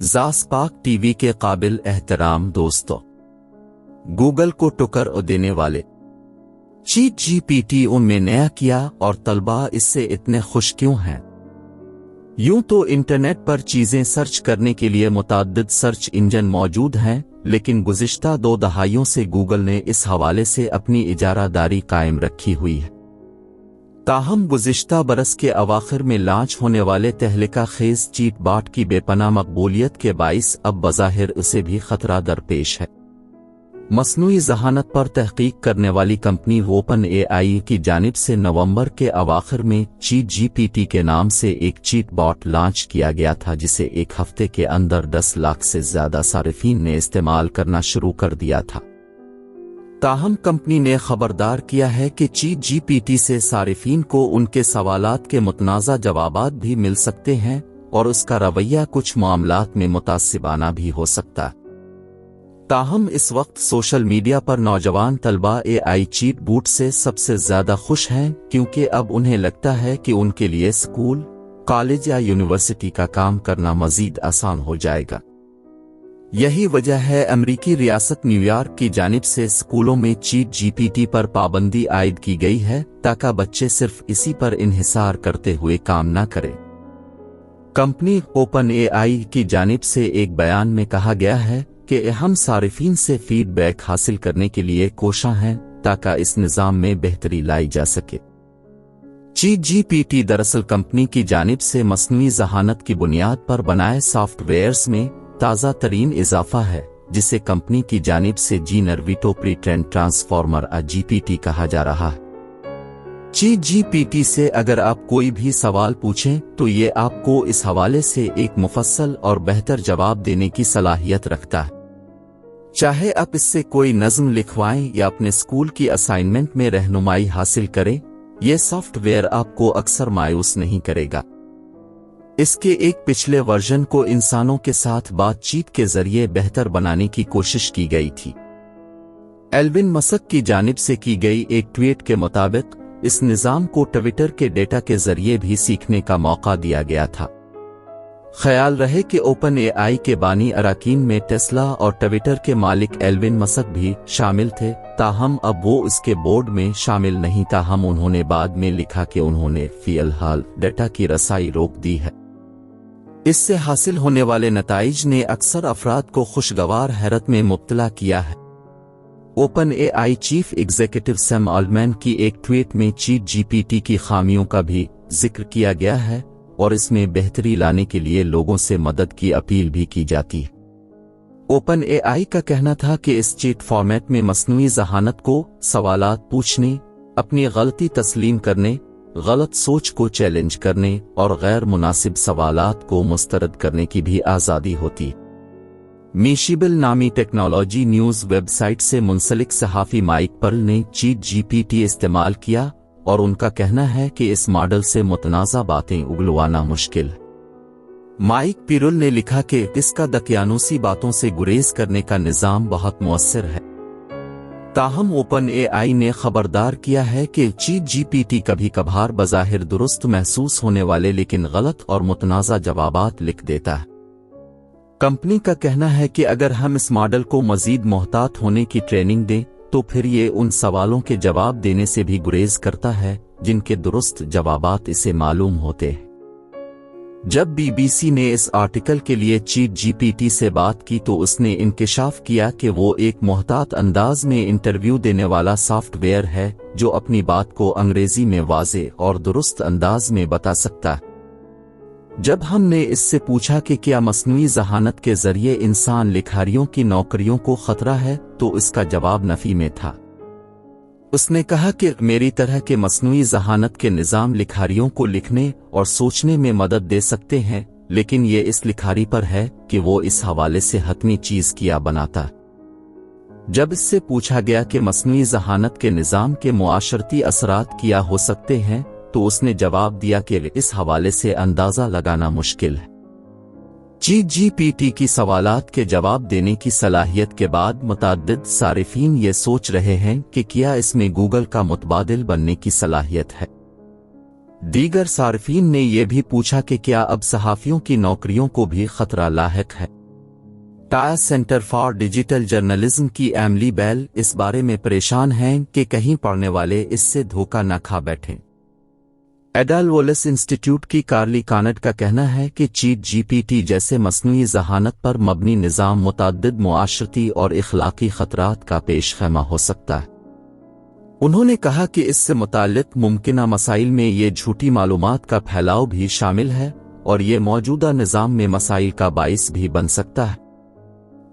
ज़ास्पाक TV के काबिल एहतराम दोस्तों, गूगल को टक्कर देने वाले चैट जीपीटी उनमें नया किया और तलबा इससे इतने खुश क्यों हैं? यूं तो इंटरनेट पर चीजें सर्च करने के लिए मुताद्दिद सर्च इंजन मौजूद हैं, लेकिन गुज़िश्ता 2 दहाइयों से गूगल ने इस हवाले से अपनी इजारादारी कायम रखी हुई है। ताहम गुज़िश्ता बरस के अवाखिर में लॉन्च होने वाले तहलका खेज चैट बॉट की बेपनाह मकबूलियत के बाइस अब बज़ाहिर उसे भी खतरा दरपेश है। मसनूई ज़हानत पर तहकीक करने वाली कंपनी ओपन एआई की जानिब से नवंबर के अवाखिर में चैट जीपीटी के नाम से एक चैट बॉट लॉन्च किया गया था, जिसे एक हफ्ते के अंदर 10 लाख से ज्यादा सारिफीन ने इस्तेमाल करना शुरू कर दिया था। ताहम कंपनी ने खबरदार किया है कि चैट जीपीटी से सारिफीन को उनके सवालात के मुतनाज़ा जवाबात भी मिल सकते हैं और उसका रवैया कुछ मामलात में मुतासिबाना भी हो सकता है। ताहम इस वक्त सोशल मीडिया पर नौजवान तलबा एआई चैट बॉट से सबसे ज्यादा खुश हैं, क्योंकि अब उन्हें लगता है कि उनके लिए स्कूल, कॉलेज या यूनिवर्सिटी का काम करना मजीद आसान हो जाएगा। यही वजह है अमेरिकी रियासत न्यूयॉर्क की जानिब से स्कूलों में चैट जीपीटी पर पाबंदी आयद की गई है, ताकि बच्चे सिर्फ इसी पर इन्हिसार करते हुए काम न करें। कंपनी ओपन एआई की जानिब से एक बयान में कहा गया है कि हम सारिफीन से फीडबैक हासिल करने के लिए कोशां हैं, ताकि इस निज़ाम में बेहतरी लाई जा सके। चैट जीपीटी दरअसल कंपनी की जानिब से मसनूई ज़हानत की बुनियाद पर बनाए सॉफ्टवेयर्स में ताज़ा तरीन इजाफा है, जिसे कंपनी की जानिब से जीनरविटो प्री-ट्रेन्ड ट्रांसफॉर्मर जीपीटी कहा जा रहा है। चैट जीपीटी से अगर आप कोई भी सवाल पूछें तो ये आपको इस हवाले से एक मुफस्सल और बेहतर जवाब देने की सलाहियत रखता है। चाहे आप इससे कोई नज़्म लिखवाएं या अपने स्कूल की असाइनमेंट में रहनुमाई हासिल करें, यह सॉफ्टवेयर आपको अक्सर मायूस नहीं करेगा। इसके एक पिछले वर्जन को इंसानों के साथ बातचीत के जरिए बेहतर बनाने की कोशिश की गई थी। एल्विन मस्क की जानिब से की गई एक ट्वीट के मुताबिक इस निज़ाम को ट्विटर के डेटा के जरिए भी सीखने का मौका दिया गया था। ख्याल रहे कि ओपन एआई के बानी अराकीन में टेस्ला और ट्विटर के मालिक एल्विन मस्क भी शामिल थे, ताहम अब वो इसके बोर्ड में शामिल नहीं। ताहम उन्होंने बाद में लिखा कि उन्होंने फिलहाल डेटा की रसाई रोक दी है। इससे हासिल होने वाले नताइज ने अक्सर अफराद को खुशगवार हैरत में मुब्तला किया है। Open AI chief executive Sam Altman की एक ट्वीट में चैट जीपीटी की खामियों का भी जिक्र किया गया है और इसमें बेहतरी लाने के लिए लोगों से मदद की अपील भी की जाती है। ओपन एआई का कहना था कि इस चैट फॉर्मेट में मसनूई ज़हानत को सवालात पूछने, अपनी गलती तस्लीम करने, गलत सोच को चैलेंज करने और गैर मुनासिब सवालात को मुस्तरद करने की भी आज़ादी होती है। मीशिबल नामी टेक्नोलॉजी न्यूज़ वेबसाइट से मुंसलिक सहाफ़ी माइक पर्ल ने चैट जीपीटी इस्तेमाल किया और उनका कहना है कि इस मॉडल से मुतनाज़ा बातें उगलवाना मुश्किल है। माइक पिरुल ने लिखा कि इसका दकियानूसी बातों से गुरेज करने का निज़ाम बहुत मुअस्सिर है। ताहम ओपन एआई ने खबरदार किया है कि चैट जीपीटी कभी कभार बज़ाहिर दुरुस्त महसूस होने वाले लेकिन गलत और मुतनाज़ा जवाबात लिख देता है। कंपनी का कहना है कि अगर हम इस मॉडल को मजीद मोहतात होने की ट्रेनिंग दें तो फिर ये उन सवालों के जवाब देने से भी गुरेज करता है जिनके दुरुस्त जवाबात इसे मालूम होते हैं। जब बीबीसी ने इस आर्टिकल के लिए चैट जीपीटी से बात की तो उसने इंकिशाफ किया कि वो एक मोहतात अंदाज में इंटरव्यू देने वाला सॉफ्टवेयर है जो अपनी बात को अंग्रेजी में वाज़े और दुरुस्त अंदाज में बता सकता है। जब हमने इससे पूछा कि क्या मसनूई ज़हानत के जरिए इंसान लिखारियों की नौकरियों को खतरा है, तो इसका जवाब नफी में था। उसने कहा कि मेरी तरह के मसनूई ज़हानत के निज़ाम लिखारियों को लिखने और सोचने में मदद दे सकते हैं, लेकिन ये इस लिखारी पर है कि वो इस हवाले से हतमी चीज़ क्या बनाता है। जब इससे पूछा गया कि मसनूई ज़हानत के निज़ाम के मुआशरती असरात क्या हो सकते हैं, तो उसने जवाब दिया कि इस हवाले से अंदाज़ा लगाना मुश्किल है। चैट जीपीटी की सवालात के जवाब देने की सलाहियत के बाद मुताद्दिद सारिफीन ये सोच रहे हैं कि क्या इसमें गूगल का मुतबादिल बनने की सलाहियत है। दीगर सार्फिन ने यह भी पूछा कि क्या अब सहाफ़ियों की नौकरियों को भी खतरा लाहिक है। Times centre for digital journalism की एमिली बेल इस बारे में परेशान हैं कि कहीं पढ़ने वाले इससे धोखा न खा बैठें। एडल वोलिस इंस्टीट्यूट की कार्ली कानट का कहना है कि चीट जीपीटी जैसे मसनूई ज़हानत पर मबनी निज़ाम मुतअद्दिद मुआशरती और इखलाकी खतरात का पेश खैमा हो सकता है। उन्होंने कहा कि इससे मुताल्लिक मुमकिना मसाइल में ये झूठी मालूमात का फैलाव भी शामिल है और ये मौजूदा निज़ाम में मसाइल का बाइस भी बन सकता है।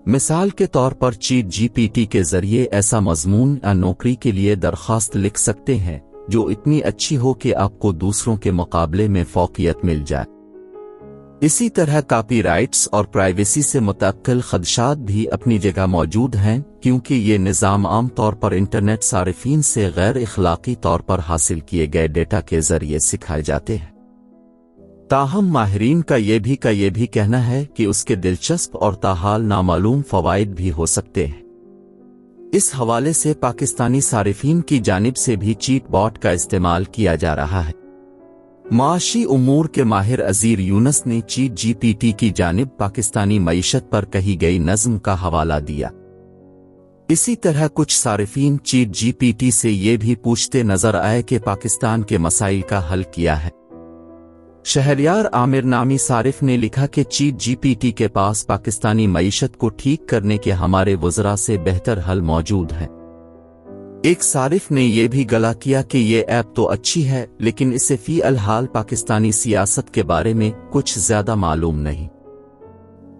मिसाल के तौर पर चीट जीपीटी के जरिए ऐसा मजमून या नौकरी के लिए दरख्वास्त लिख सकते हैं जो इतनी अच्छी हो कि आपको दूसरों के मुकाबले में फौकियत मिल जाए। इसी तरह कॉपीराइट्स और प्राइवेसी से मुतअक्किल खदशात भी अपनी जगह मौजूद हैं, क्योंकि ये निज़ाम आम तौर पर इंटरनेट सारिफीन से गैर इखलाकी तौर पर हासिल किए गए डेटा के जरिए सिखाए जाते हैं। ताहम माहिरीन का ये भी कहना है कि उसके दिलचस्प और ताहाल नामालूम फवाइद भी हो सकते हैं। इस हवाले से पाकिस्तानी सारिफीन की जानिब से भी चीट बॉट का इस्तेमाल किया जा रहा है। माशी उमूर के माहिर अजीर यूनस ने चीट जीपीटी की जानिब पाकिस्तानी मईशत पर कही गई नज़्म का हवाला दिया। इसी तरह कुछ सारिफीन चीट जीपीटी से ये भी पूछते नजर आए कि पाकिस्तान के मसाइल का हल किया है। शहरयार आमिर नामी सारिफ ने लिखा कि चीट जीपीटी के पास पाकिस्तानी मईशत को ठीक करने के हमारे वज़रा से बेहतर हल मौजूद है। एक सारिफ ने यह भी गला किया कि ये ऐप तो अच्छी है, लेकिन इसे फी अलहाल पाकिस्तानी सियासत के बारे में कुछ ज्यादा मालूम नहीं।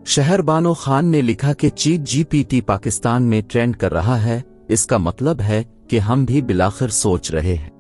शहरबानो खान ने लिखा कि चीट जीपीटी पाकिस्तान में ट्रेंड कर रहा है, इसका मतलब है कि हम भी बिलाखिर सोच रहे हैं।